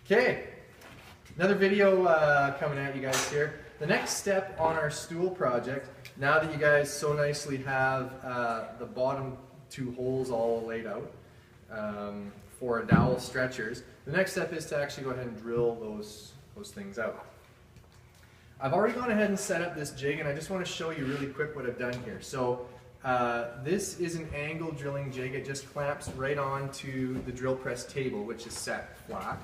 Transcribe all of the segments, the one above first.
Okay, another video coming at you guys here. The next step on our stool project, now that you guys so nicely have the bottom two holes all laid out for dowel stretchers, the next step is to actually go ahead and drill those things out. I've already gone ahead and set up this jig, and I just want to show you really quick what I've done here. So this is an angle drilling jig. It just clamps right onto the drill press table, which is set flat.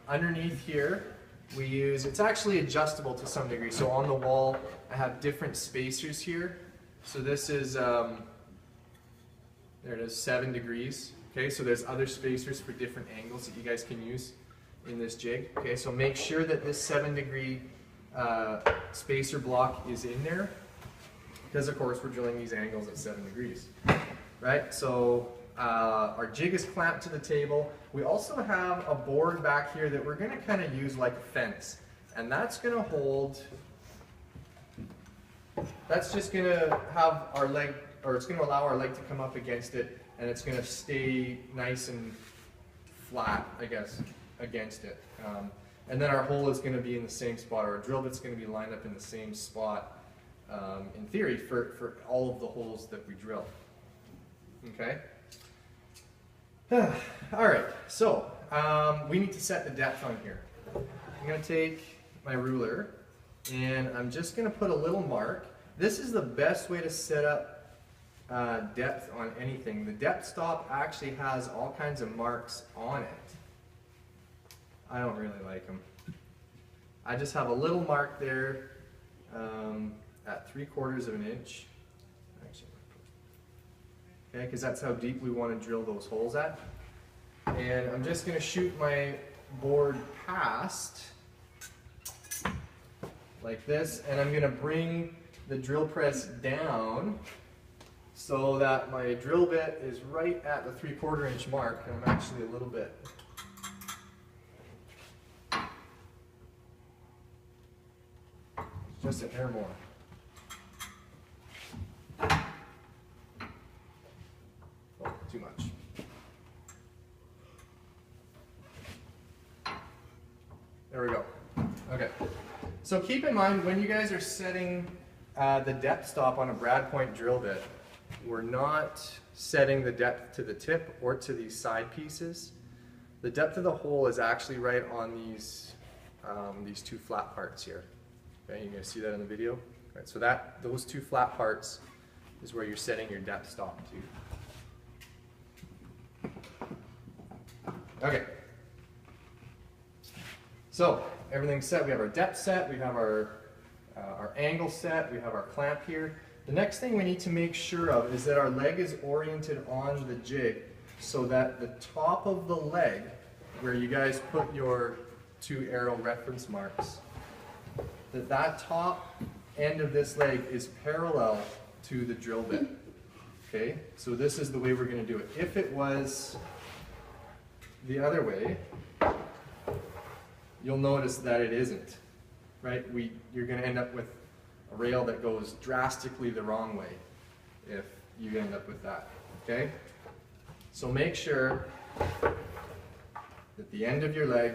Underneath here, we use, it's actually adjustable to some degree. So on the wall, I have different spacers here. So this is, there it is, 7 degrees. Okay, so there's other spacers for different angles that you guys can use in this jig. Okay, so make sure that this 7-degree spacer block is in there, because of course we're drilling these angles at 7 degrees. Right, so our jig is clamped to the table. We also have a board back here that we're going to kind of use like a fence, and that's going to hold, that's just going to have our leg, or it's going to allow our leg to come up against it, and it's going to stay nice and flat, I guess, against it. And then our hole is going to be in the same spot, or our drill bit's going to be lined up in the same spot, in theory, for all of the holes that we drill. Okay? Alright, so we need to set the depth on here. I'm going to take my ruler, and I'm just going to put a little mark. This is the best way to set up depth on anything. The depth stop actually has all kinds of marks on it. I don't really like them. I just have a little mark there at 3/4 of an inch. Actually, okay, because that's how deep we want to drill those holes at. And I'm just going to shoot my board past like this, and I'm going to bring the drill press down so that my drill bit is right at the 3/4 inch mark, and I'm actually a little bit just a hair more. Oh, too much. There we go. Okay. So keep in mind, when you guys are setting the depth stop on a brad point drill bit, we're not setting the depth to the tip or to these side pieces. The depth of the hole is actually right on these two flat parts here. Okay, you guys see that in the video? Right, so those two flat parts is where you're setting your depth stop to. Okay. So everything's set. We have our depth set. We have our angle set. We have our clamp here. The next thing we need to make sure of is that our leg is oriented on the jig, so that the top of the leg, where you guys put your 2 arrow reference marks, that top end of this leg is parallel to the drill bit. Okay, so this is the way we're going to do it. If it was the other way, you'll notice that it isn't. Right? You're going to end up with a rail that goes drastically the wrong way if you end up with that. Okay? So make sure that the end of your leg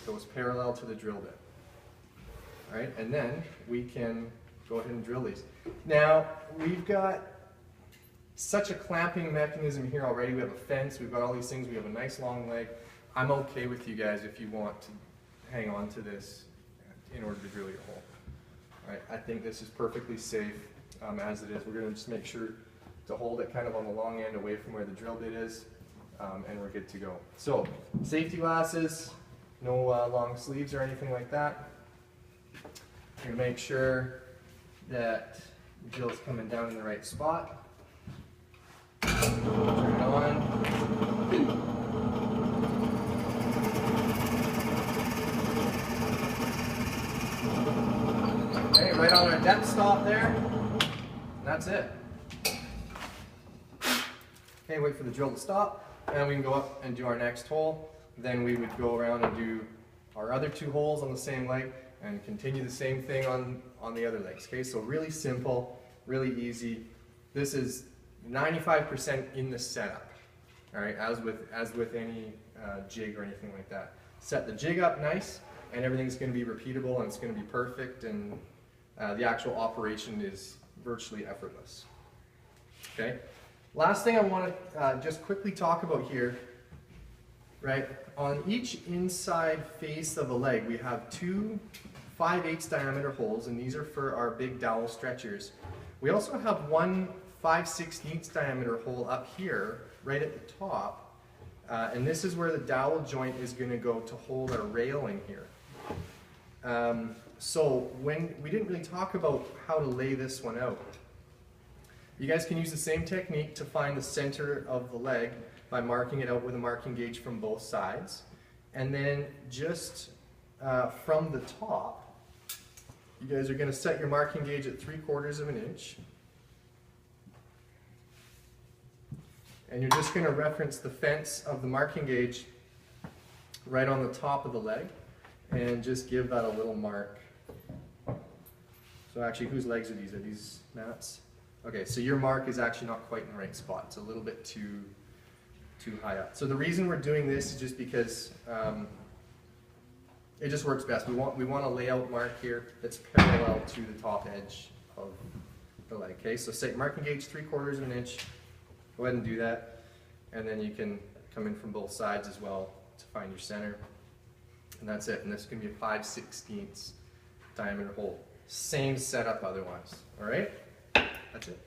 goes parallel to the drill bit. Alright, and then we can go ahead and drill these. Now, we've got such a clamping mechanism here already. We have a fence, we've got all these things, we have a nice long leg. I'm okay with you guys if you want to hang on to this in order to drill your hole. Alright, I think this is perfectly safe as it is. We're going to just make sure to hold it kind of on the long end away from where the drill bit is, and we're good to go. So, safety glasses, no long sleeves or anything like that. You're going to make sure that the drill is coming down in the right spot. Turn it on. Okay, right on our depth stop there. And that's it. Okay, wait for the drill to stop, and we can go up and do our next hole. Then we would go around and do our other 2 holes on the same leg, and continue the same thing on the other legs. Okay, so really simple, really easy. This is 95% in the setup. All right, as with any jig or anything like that. Set the jig up nice, and everything's going to be repeatable and it's going to be perfect, and the actual operation is virtually effortless. Okay. Last thing I want to just quickly talk about here, right? On each inside face of a leg, we have two 5/8 diameter holes, and these are for our big dowel stretchers. We also have one 5/16 diameter hole up here, right at the top, and this is where the dowel joint is going to go to hold our rail in here. So when we didn't really talk about how to lay this one out. You guys can use the same technique to find the center of the leg by marking it out with a marking gauge from both sides. And then just from the top, you guys are going to set your marking gauge at 3/4 of an inch. And you're just going to reference the fence of the marking gauge right on the top of the leg and just give that a little mark. So actually, whose legs are these? Are these Matt's? Okay, so your mark is actually not quite in the right spot. It's a little bit too high up. So the reason we're doing this is just because it just works best. We want a layout mark here that's parallel to the top edge of the leg. Okay, so set marking gauge 3/4 of an inch. Go ahead and do that, and then you can come in from both sides as well to find your center. And that's it. And this is going to be a 5/16 diameter hole. Same setup otherwise. All right. That's it.